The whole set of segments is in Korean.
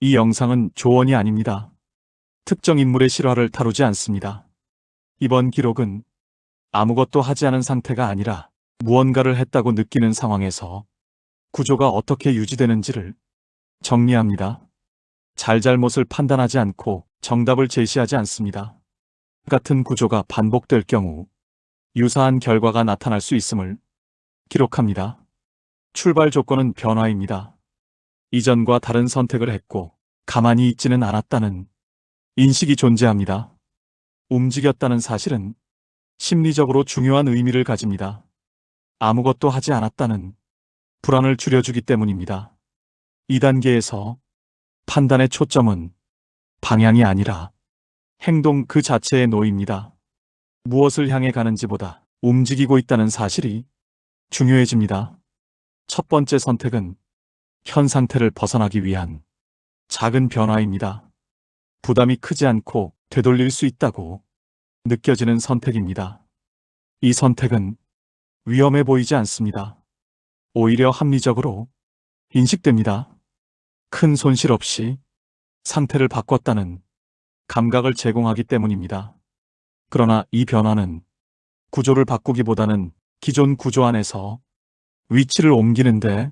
이 영상은 조언이 아닙니다. 특정 인물의 실화를 다루지 않습니다. 이번 기록은 아무것도 하지 않은 상태가 아니라 무언가를 했다고 느끼는 상황에서 구조가 어떻게 유지되는지를 정리합니다. 잘잘못을 판단하지 않고 정답을 제시하지 않습니다. 같은 구조가 반복될 경우 유사한 결과가 나타날 수 있음을 기록합니다. 출발 조건은 변화입니다. 이전과 다른 선택을 했고 가만히 있지는 않았다는 인식이 존재합니다. 움직였다는 사실은 심리적으로 중요한 의미를 가집니다. 아무것도 하지 않았다는 불안을 줄여주기 때문입니다. 2단계에서 판단의 초점은 방향이 아니라 행동 그 자체에 놓입니다. 무엇을 향해 가는지보다 움직이고 있다는 사실이 중요해집니다. 첫 번째 선택은 현 상태를 벗어나기 위한 작은 변화입니다. 부담이 크지 않고 되돌릴 수 있다고 느껴지는 선택입니다. 이 선택은 위험해 보이지 않습니다. 오히려 합리적으로 인식됩니다. 큰 손실 없이 상태를 바꿨다는 감각을 제공하기 때문입니다. 그러나 이 변화는 구조를 바꾸기보다는 기존 구조 안에서 위치를 옮기는데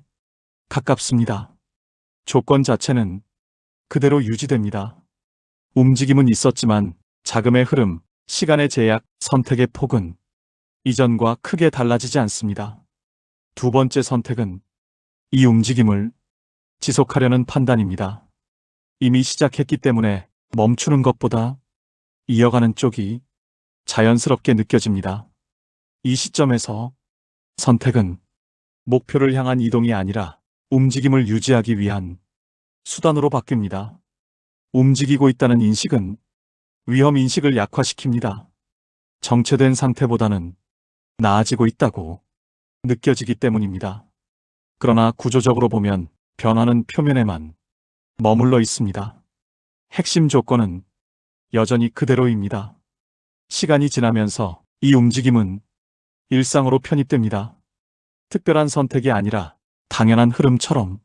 가깝습니다. 조건 자체는 그대로 유지됩니다. 움직임은 있었지만 자금의 흐름, 시간의 제약, 선택의 폭은 이전과 크게 달라지지 않습니다. 두 번째 선택은 이 움직임을 지속하려는 판단입니다. 이미 시작했기 때문에 멈추는 것보다 이어가는 쪽이 자연스럽게 느껴집니다. 이 시점에서 선택은 목표를 향한 이동이 아니라 움직임을 유지하기 위한 수단으로 바뀝니다. 움직이고 있다는 인식은 위험 인식을 약화시킵니다. 정체된 상태보다는 나아지고 있다고 느껴지기 때문입니다. 그러나 구조적으로 보면 변화는 표면에만 머물러 있습니다. 핵심 조건은 여전히 그대로입니다. 시간이 지나면서 이 움직임은 일상으로 편입됩니다. 특별한 선택이 아니라 당연한 흐름처럼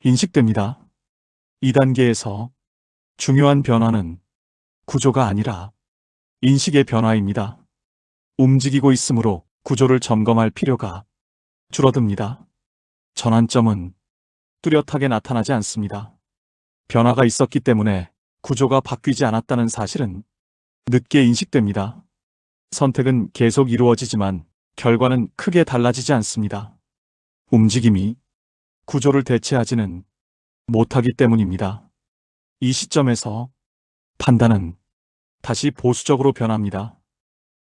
인식됩니다. 2단계에서 중요한 변화는 구조가 아니라 인식의 변화입니다. 움직이고 있으므로 구조를 점검할 필요가 줄어듭니다. 전환점은 뚜렷하게 나타나지 않습니다. 변화가 있었기 때문에 구조가 바뀌지 않았다는 사실은 늦게 인식됩니다. 선택은 계속 이루어지지만 결과는 크게 달라지지 않습니다. 움직임이 구조를 대체하지는 못하기 때문입니다. 이 시점에서 판단은 다시 보수적으로 변합니다.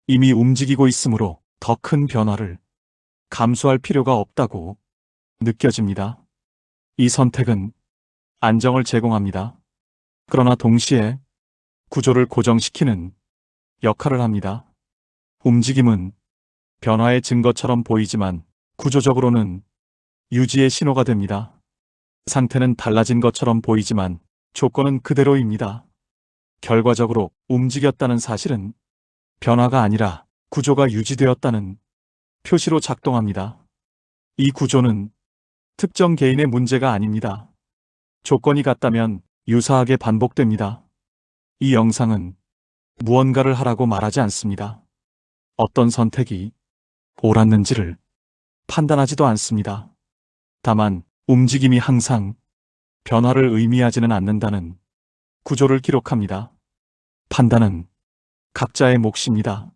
이미 움직이고 있으므로 더 큰 변화를 감수할 필요가 없다고 느껴집니다. 이 선택은 안정을 제공합니다. 그러나 동시에 구조를 고정시키는 역할을 합니다. 움직임은 변화의 증거처럼 보이지만 구조적으로는 유지의 신호가 됩니다. 상태는 달라진 것처럼 보이지만 조건은 그대로입니다. 결과적으로 움직였다는 사실은 변화가 아니라 구조가 유지되었다는 표시로 작동합니다. 이 구조는 특정 개인의 문제가 아닙니다. 조건이 같다면 유사하게 반복됩니다. 이 영상은 무언가를 하라고 말하지 않습니다. 어떤 선택이 옳았는지를 판단하지도 않습니다. 다만 움직임이 항상 변화를 의미하지는 않는다는 구조를 기록합니다. 판단은 각자의 몫입니다.